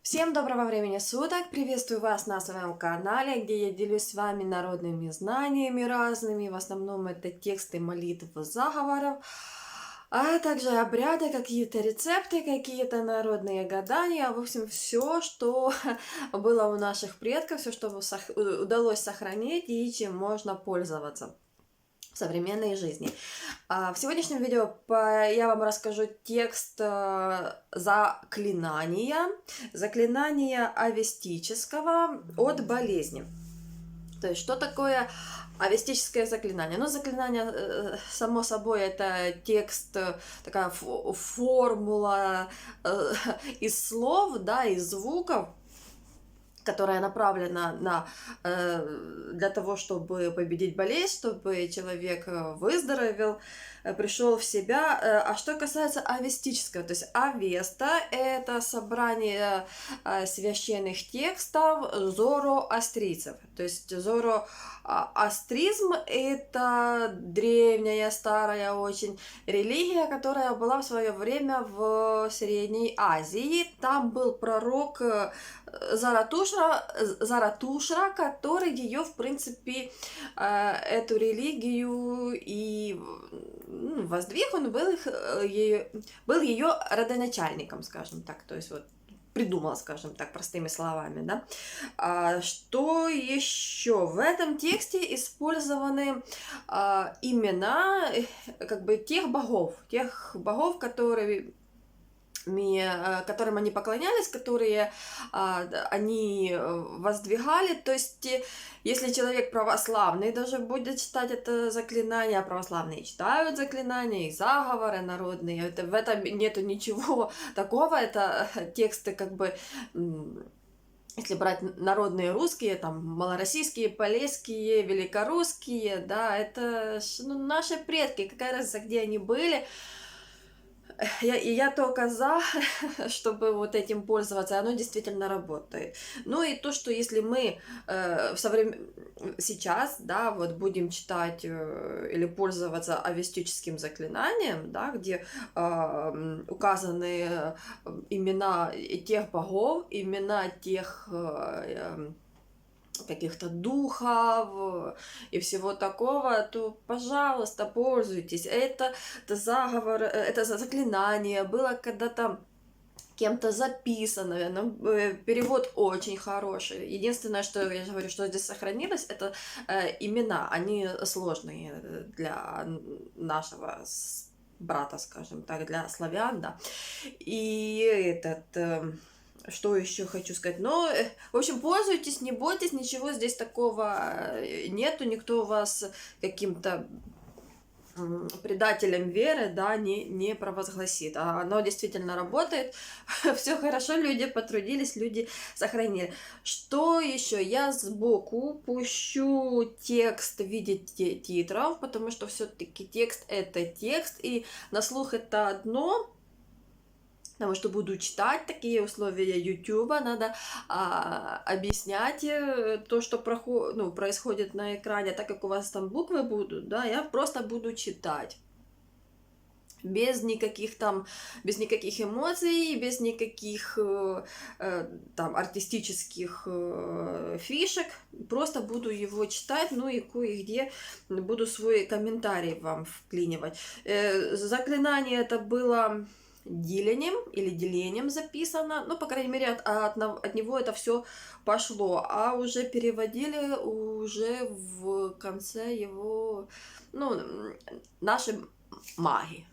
Всем доброго времени суток! Приветствую вас на своем канале, где я делюсь с вами народными знаниями разными. В основном это тексты молитв, заговоров, а также обряды, какие-то рецепты, какие-то народные гадания. В общем, все, что было у наших предков, все, что удалось сохранить и чем можно пользоваться в современной жизни. В сегодняшнем видео я вам расскажу текст заклинания авестического от болезни. То есть, что такое авестическое заклинание? Ну, заклинание, само собой, это текст, такая формула из слов, да, из звуков, которая направлена для того, чтобы победить болезнь, чтобы человек выздоровел, пришел в себя. А что касается авестического, то есть авеста – это собрание священных текстов зороастрийцев. То есть зороастризм – это древняя, старая очень религия, которая была в свое время в Средней Азии. Там был пророк Заратушра, который ее, в принципе, эту религию и воздвиг, он был ее родоначальником, скажем так, то есть вот придумал, скажем так, простыми словами, да. Что еще? В этом тексте использованы имена как бы тех богов, которым они поклонялись, которые они воздвигали. То есть, если человек православный даже будет читать это заклинание, а православные читают заклинания и заговоры народные, в этом нету ничего такого, это тексты как бы... Если брать народные русские, там, малороссийские, полесские, великорусские, да, это наши предки, какая разница, где они были. Я только за, чтобы вот этим пользоваться, оно действительно работает. Ну и то, что если мы сейчас, да, вот будем читать или пользоваться авестическим заклинанием, да, где указаны имена тех богов, имена тех каких-то духов и всего такого, то, пожалуйста, пользуйтесь. Это заговор, это заклинание было когда-то кем-то записано, перевод очень хороший. Единственное, что я говорю, что здесь сохранилось, это имена. Они сложные для нашего брата, скажем так, для славян, да. И что еще хочу сказать? Но, в общем, пользуйтесь, не бойтесь, ничего здесь такого нету, никто вас каким-то предателем веры, да, не провозгласит. А оно действительно работает, все хорошо, люди потрудились, люди сохранили. Что еще? Я сбоку пущу текст в виде титров, потому что все-таки текст это текст, и на слух это одно. Потому что буду читать, такие условия YouTube, надо объяснять то, что происходит на экране, так как у вас там буквы будут, да, я просто буду читать. Без никаких эмоций, без никаких там артистических фишек, просто буду его читать, ну и кое-где буду свой комментарий вам вклинивать. Заклинание это было делением или делением записано, ну, по крайней мере, от него это все пошло, а уже переводили уже в конце его, ну, наши маги.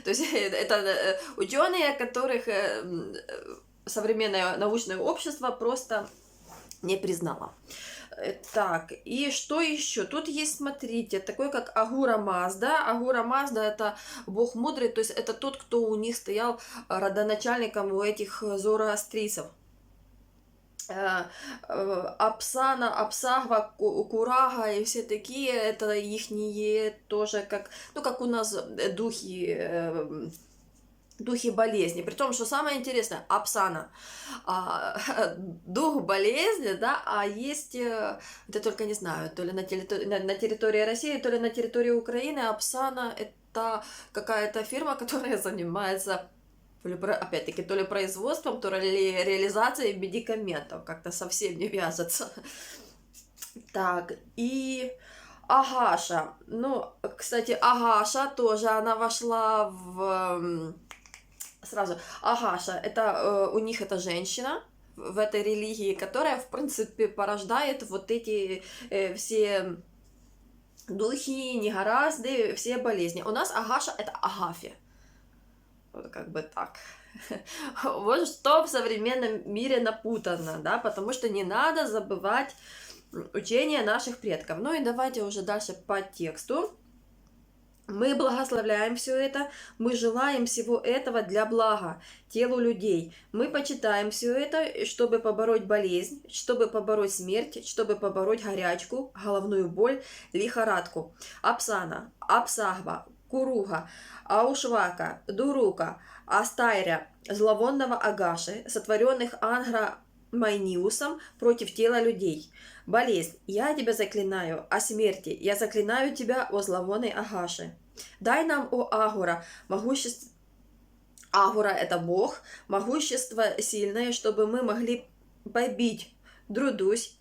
То есть это ученые, которых современное научное общество просто не признало. Так, и что еще? Тут есть, смотрите, такой как Агура Мазда. Агура Мазда это бог мудрый, то есть это тот, кто у них стоял родоначальником у этих зороастрийцев. Апсана, Апсагва, Курага и все такие, это ихние тоже как, ну как у нас духи болезни. При том, что самое интересное, Апсана, дух болезни, да, а есть, это только не знаю, то ли на территории России, то ли на территории Украины, Апсана это какая-то фирма, которая занимается опять-таки, то ли производством, то ли реализацией медикаментов. Как-то совсем не вяжется. Так, и Агаша. Ну, кстати, Агаша тоже, она вошла в... Сразу, Агаша, это у них это женщина в этой религии, которая, в принципе, порождает вот эти все духи, негаразды, все болезни. У нас Агаша это Агафья. Вот как бы так. Вот что в современном мире напутано, да, потому что не надо забывать учения наших предков. Ну и давайте уже дальше по тексту. Мы благословляем все это, мы желаем всего этого для блага телу людей. Мы почитаем все это, чтобы побороть болезнь, чтобы побороть смерть, чтобы побороть горячку, головную боль, лихорадку. Апсана, Апсахба, Куруга, Аушвака, Дурука, Астайря, зловонного Агаши, сотворенных Ангра Майниусом против тела людей. Болезнь, я тебя заклинаю, о смерти, я заклинаю тебя, о зловонной Агаши. Дай нам, о Агура, могущество... Агура – это Бог, могущество сильное, чтобы мы могли побить Друдусь,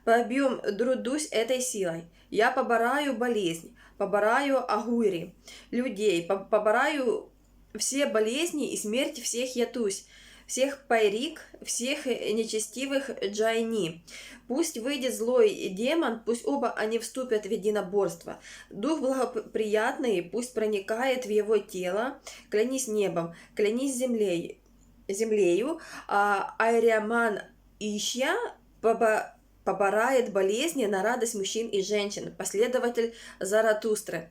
побьем Друдусь этой силой. Я побораю болезнь, побораю Агури, людей, побораю все болезни и смерть всех Ятусь, всех Пайрик, всех нечестивых Джайни. Пусть выйдет злой демон, пусть оба они вступят в единоборство. Дух благоприятный пусть проникает в его тело. Клянись небом, клянись землею, Айряман Ища поборает болезни на радость мужчин и женщин. Последователь Заратустры.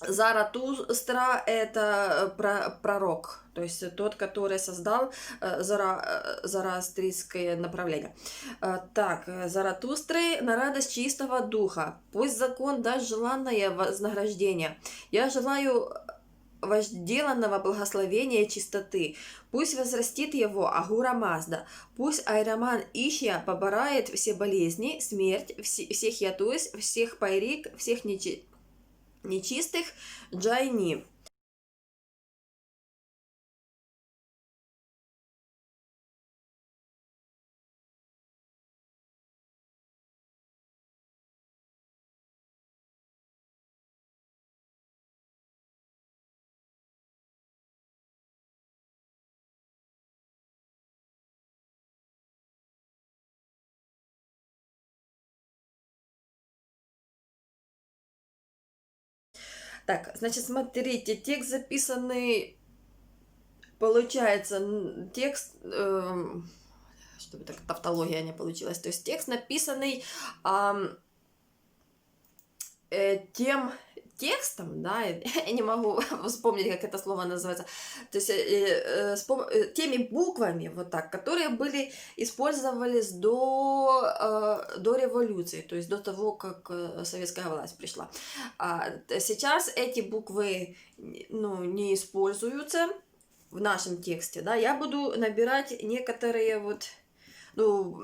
Заратустра – это пророк, то есть тот, который создал зороастрийское направление. Так, Заратустры на радость чистого духа. Пусть закон даст желанное вознаграждение. Я желаю возделанного благословения чистоты. Пусть возрастит его Агура Мазда. Пусть Айраман Ишья поборает все болезни, смерть, всех Ятусь, всех Пайрик, всех нечистых Джайни. Так, значит, смотрите, текст записанный, получается, текст, чтобы так тавтология не получилась, то есть текст написанный тем текстом, да, я не могу вспомнить, как это слово называется, то есть теми буквами, вот так, которые были, использовались до революции, то есть до того, как советская власть пришла. Сейчас эти буквы, ну, не используются в нашем тексте, да, я буду набирать некоторые вот, ну,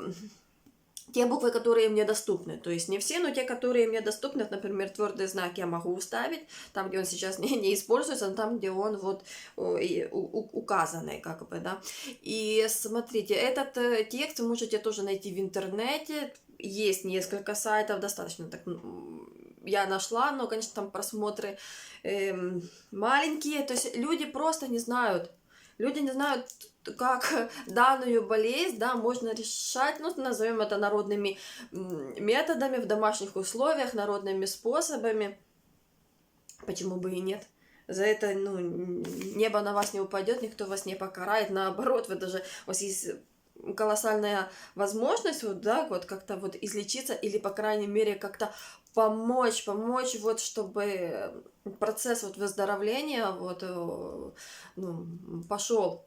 те буквы, которые мне доступны, то есть не все, но те, которые мне доступны, например, твердый знак я могу вставить, там, где он сейчас не используется, но там, где он вот указанный, как бы, да. И смотрите, этот текст вы можете тоже найти в интернете, есть несколько сайтов, достаточно так, я нашла, но, конечно, там просмотры маленькие, то есть люди просто не знают. Люди не знают, как данную болезнь, да, можно решать, ну, назовем это народными методами, в домашних условиях, народными способами. Почему бы и нет? За это, ну, небо на вас не упадет, никто вас не покарает, наоборот, вы даже, у вас есть колоссальная возможность, вот, да, вот как-то вот излечиться или, по крайней мере, как-то помочь, вот, чтобы процесс вот выздоровления вот, ну, пошел.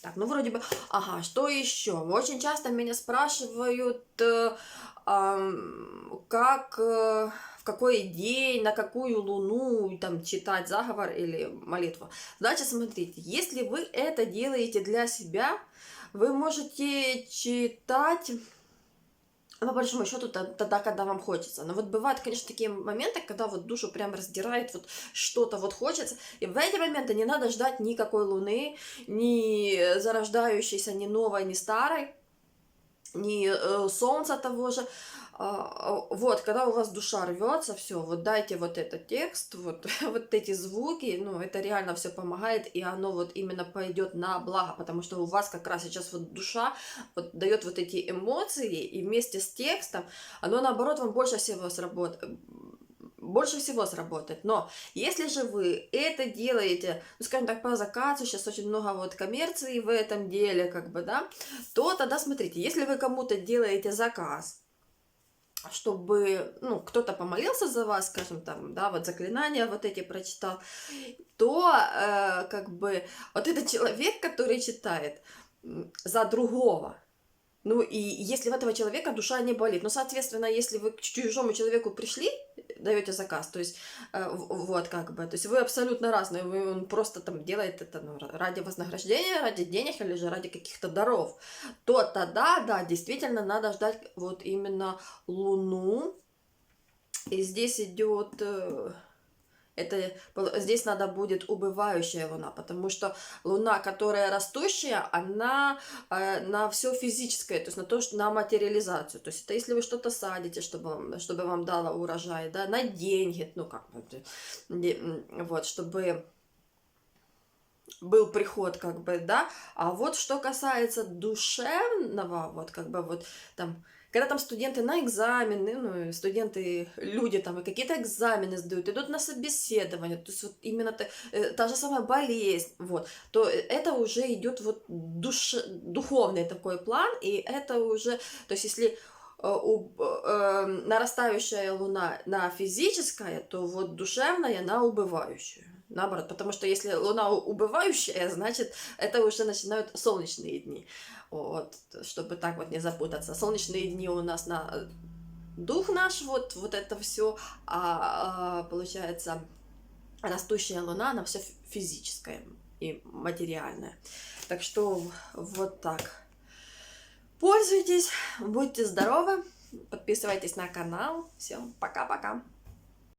Так, ну вроде бы, ага, что еще? Очень часто меня спрашивают, как, в какой день, на какую луну там читать заговор или молитву. Значит, смотрите, если вы это делаете для себя, вы можете читать по большому счету тогда, когда вам хочется. Но вот бывают, конечно, такие моменты, когда вот душу прям раздирает, вот что-то вот хочется. И в эти моменты не надо ждать никакой луны, ни зарождающейся, ни новой, ни старой, ни солнца того же. Вот, когда у вас душа рвется, все, вот дайте вот этот текст, вот, вот эти звуки, ну, это реально все помогает, и оно вот именно пойдет на благо, потому что у вас как раз сейчас вот душа вот дает вот эти эмоции, и вместе с текстом оно, наоборот, вам больше всего сработает. Но если же вы это делаете, ну, скажем так, по заказу, сейчас очень много вот коммерции в этом деле, как бы, да, то тогда смотрите, если вы кому-то делаете заказ, чтобы, ну, кто-то помолился за вас, скажем, там, да, вот заклинания вот эти прочитал, то, как бы, вот этот человек, который читает за другого, ну, и если у этого человека душа не болит, ну, соответственно, если вы к чужому человеку пришли, даете заказ, то есть, вот, как бы, то есть вы абсолютно разные, он просто там делает это, ну, ради вознаграждения, ради денег или же ради каких-то даров, то тогда, да, действительно надо ждать вот именно Луну, и здесь идет... здесь надо будет убывающая луна, потому что луна, которая растущая, она на все физическое, то есть на то, что на материализацию. То есть это если вы что-то садите, чтобы вам дало урожай, да, на деньги, ну как вот, чтобы был приход, как бы, да. А вот что касается душевного, вот как бы вот там, когда там студенты на экзамены, ну, студенты, люди там и какие-то экзамены сдают, идут на собеседование, то есть вот именно та же самая болезнь, вот, то это уже идет вот духовный такой план, и это уже, то есть если нарастающая луна на физическое, то вот душевная на убывающую. Наоборот, потому что если луна убывающая, значит, это уже начинают солнечные дни. Вот, чтобы так вот не запутаться. Солнечные дни у нас на дух наш, вот это все, получается, растущая луна на все физическое и материальное. Так что вот так. Пользуйтесь, будьте здоровы, подписывайтесь на канал. Всем пока-пока.